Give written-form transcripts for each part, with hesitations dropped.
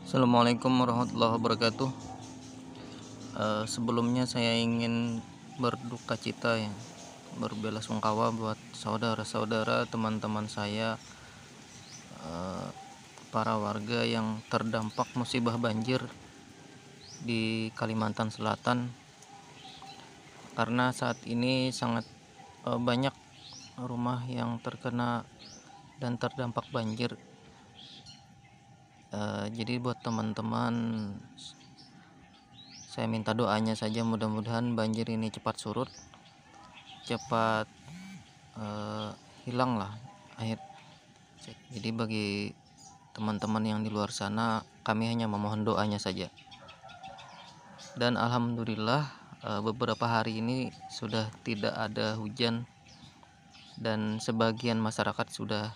Assalamualaikum warahmatullahi wabarakatuh. Sebelumnya saya ingin berduka cita ya, berbelasungkawa buat saudara-saudara, teman-teman saya, para warga yang terdampak musibah banjir di Kalimantan Selatan. Karena saat ini sangat banyak rumah yang terkena dan terdampak banjir. Jadi buat teman-teman, saya minta doanya saja, mudah-mudahan banjir ini cepat surut, cepat hilang lah air. Jadi bagi teman-teman yang di luar sana, kami hanya memohon doanya saja. Dan alhamdulillah beberapa hari ini sudah tidak ada hujan dan sebagian masyarakat sudah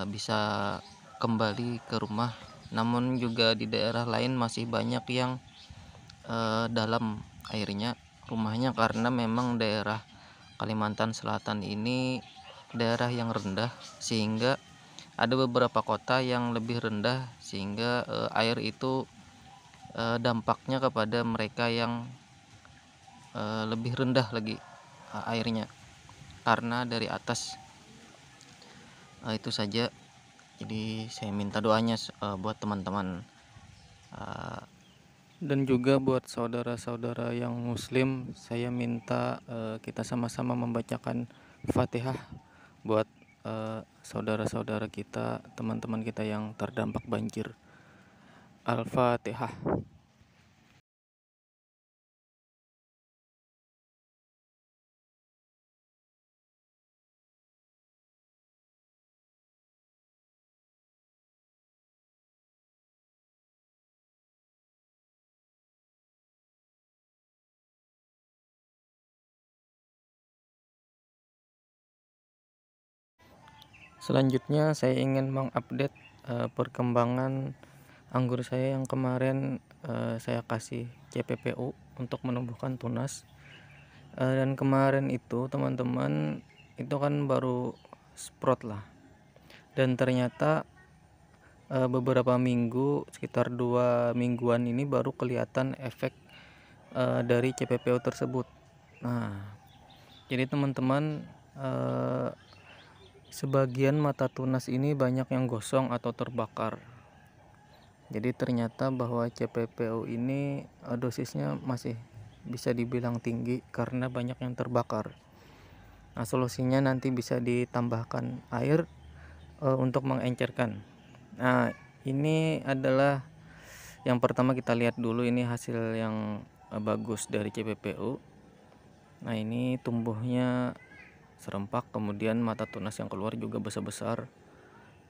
bisa kembali ke rumah. Namun juga di daerah lain masih banyak yang dalam airnya rumahnya, karena memang daerah Kalimantan Selatan ini daerah yang rendah, sehingga ada beberapa kota yang lebih rendah, sehingga air itu dampaknya kepada mereka yang lebih rendah lagi airnya karena dari atas. Itu saja. Jadi saya minta doanya buat teman-teman, dan juga buat saudara-saudara yang muslim. Saya minta kita sama-sama membacakan Fatihah buat saudara-saudara kita, teman-teman kita yang terdampak banjir. Al-Fatihah. Selanjutnya saya ingin mengupdate perkembangan anggur saya yang kemarin saya kasih CPPU untuk menumbuhkan tunas. Dan kemarin itu teman-teman, itu kan baru sprout lah, dan ternyata beberapa minggu, sekitar 2 mingguan ini baru kelihatan efek dari CPPU tersebut. Nah, jadi teman-teman, sebagian mata tunas ini banyak yang gosong atau terbakar. Jadi ternyata bahwa CPPU ini dosisnya masih bisa dibilang tinggi karena banyak yang terbakar. Nah, solusinya nanti bisa ditambahkan air untuk mengencerkan. Nah, ini adalah yang pertama, kita lihat dulu ini hasil yang bagus dari CPPU. Nah, ini tumbuhnya serempak, kemudian mata tunas yang keluar juga besar-besar.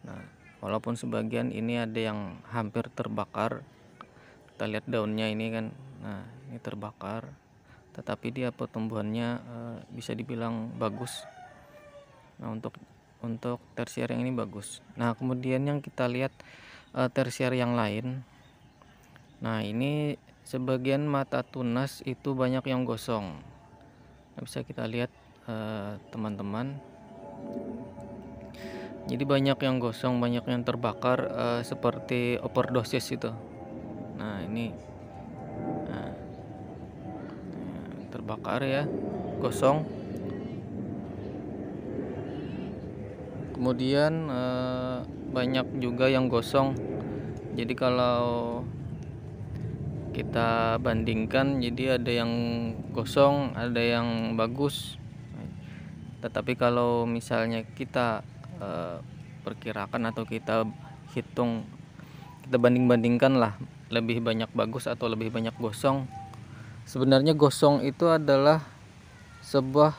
Nah, walaupun sebagian ini ada yang hampir terbakar, kita lihat daunnya ini kan, nah ini terbakar, tetapi dia pertumbuhannya bisa dibilang bagus. Nah, untuk tersier yang ini bagus. Nah, kemudian yang kita lihat tersier yang lain. Nah, ini sebagian mata tunas itu banyak yang gosong. Nah, bisa kita lihat teman-teman. Jadi banyak yang gosong, banyak yang terbakar, seperti overdosis itu. Nah, ini terbakar ya, gosong. Kemudian banyak juga yang gosong. Jadi kalau kita bandingkan, jadi ada yang gosong, ada yang bagus. Tetapi kalau misalnya kita perkirakan atau kita hitung, kita banding-bandingkan lah, lebih banyak bagus atau lebih banyak gosong. Sebenarnya gosong itu adalah sebuah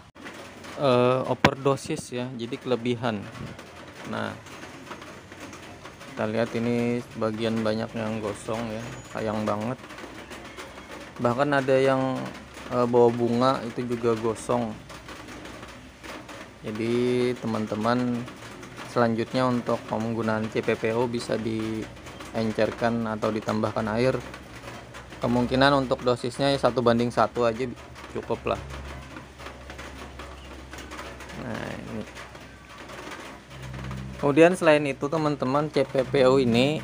overdosis ya, jadi kelebihan. Nah, kita lihat ini bagian banyak yang gosong ya, sayang banget. Bahkan ada yang bawa bunga itu juga gosong. Jadi teman-teman, selanjutnya untuk penggunaan CPPU bisa diencerkan atau ditambahkan air. Kemungkinan untuk dosisnya 1:1 aja cukup lah. Nah, ini. Kemudian selain itu teman-teman, CPPU ini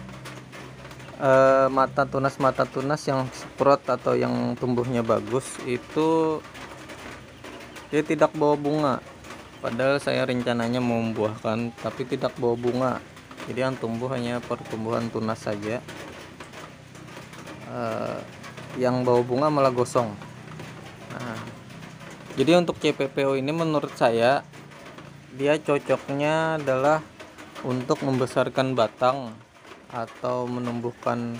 mata tunas yang sprout atau yang tumbuhnya bagus itu dia tidak bawa bunga, padahal saya rencananya mau membuahkan tapi tidak bawa bunga. Jadi yang tumbuh hanya pertumbuhan tunas saja. Yang bawa bunga malah gosong. Nah, jadi untuk CPPO ini menurut saya dia cocoknya adalah untuk membesarkan batang atau menumbuhkan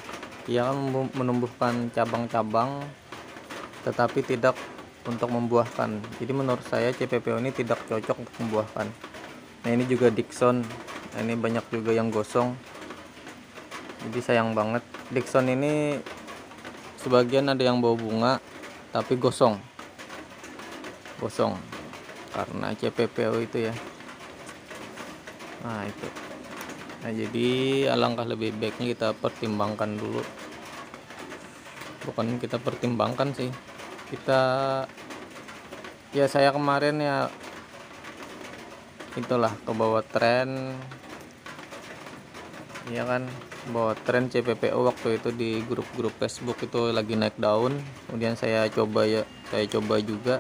cabang-cabang, tetapi tidak untuk membuahkan. Jadi menurut saya CPPO ini tidak cocok untuk membuahkan. Nah, ini juga Dickson. Nah, ini banyak juga yang gosong. Jadi sayang banget. Dickson ini sebagian ada yang bawa bunga tapi gosong karena CPPO itu ya. Nah itu. Nah jadi alangkah lebih baiknya kita pertimbangkan dulu, bukan kita pertimbangkan sih, saya kemarin ya itulah kebawa tren, ya kan, bawa tren CPPO waktu itu di grup-grup Facebook itu lagi naik daun. Kemudian saya coba juga.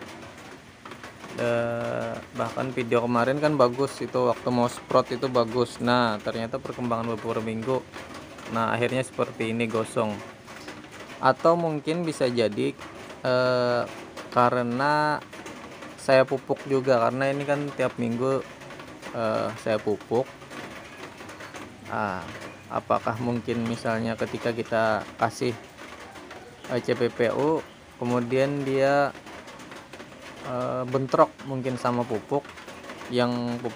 Bahkan video kemarin kan bagus, itu waktu mau sprout itu bagus. Nah ternyata perkembangan beberapa minggu, nah akhirnya seperti ini, gosong. Atau mungkin bisa jadi karena saya pupuk juga, karena ini kan tiap minggu saya pupuk. Apakah mungkin misalnya ketika kita kasih CPPO kemudian dia bentrok mungkin sama pupuk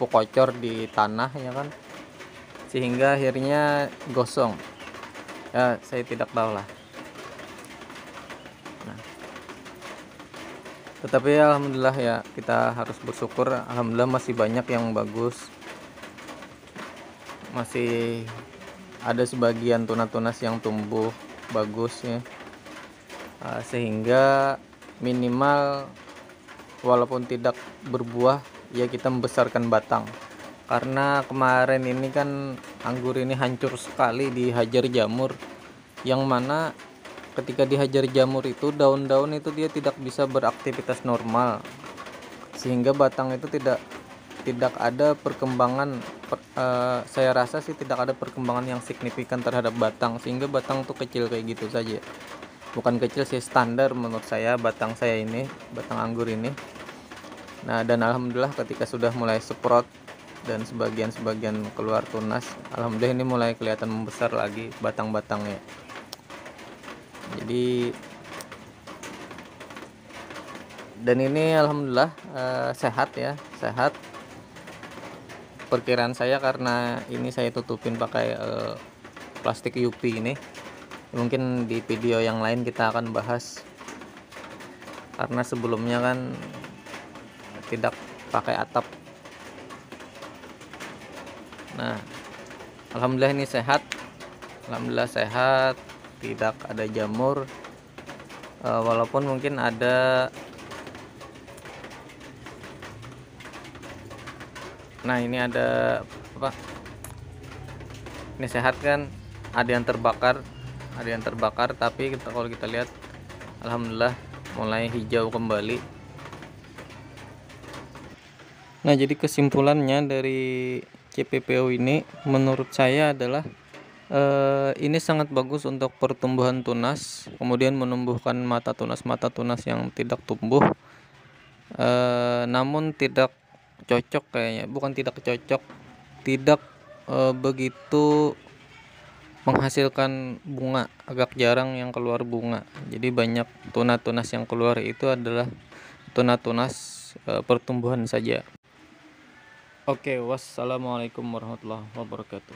kocor di tanah, ya kan, sehingga akhirnya gosong. Ya saya tidak tahu lah. Nah, tetapi alhamdulillah ya, kita harus bersyukur, alhamdulillah masih banyak yang bagus, masih ada sebagian tunas yang tumbuh bagus ya. Sehingga minimal walaupun tidak berbuah ya kita membesarkan batang. Karena kemarin ini kan anggur ini hancur sekali dihajar jamur, yang mana ketika dihajar jamur itu daun-daun itu dia tidak bisa beraktivitas normal, sehingga batang itu tidak ada perkembangan. Saya rasa sih tidak ada perkembangan yang signifikan terhadap batang, sehingga batang tuh kecil kayak gitu saja. Bukan kecil sih, standar menurut saya batang saya ini, batang anggur ini. Nah, dan alhamdulillah ketika sudah mulai sprout dan sebagian keluar tunas, alhamdulillah ini mulai kelihatan membesar lagi batang-batangnya. Jadi dan ini alhamdulillah sehat. Perkiraan saya, karena ini saya tutupin pakai plastik UP ini. Mungkin di video yang lain kita akan bahas, karena sebelumnya kan tidak pakai atap. Nah, alhamdulillah ini sehat, tidak ada jamur, walaupun mungkin ada. Nah ini ada apa, ini sehat kan, ada yang terbakar, tapi kalau kita lihat alhamdulillah mulai hijau kembali. Nah jadi kesimpulannya dari CPPO ini menurut saya adalah ini sangat bagus untuk pertumbuhan tunas, kemudian menumbuhkan mata tunas yang tidak tumbuh, namun tidak cocok kayaknya, bukan tidak cocok, tidak begitu menghasilkan bunga, agak jarang yang keluar bunga. Jadi banyak tunas yang keluar itu adalah tunas pertumbuhan saja. Oke, wassalamualaikum warahmatullahi wabarakatuh.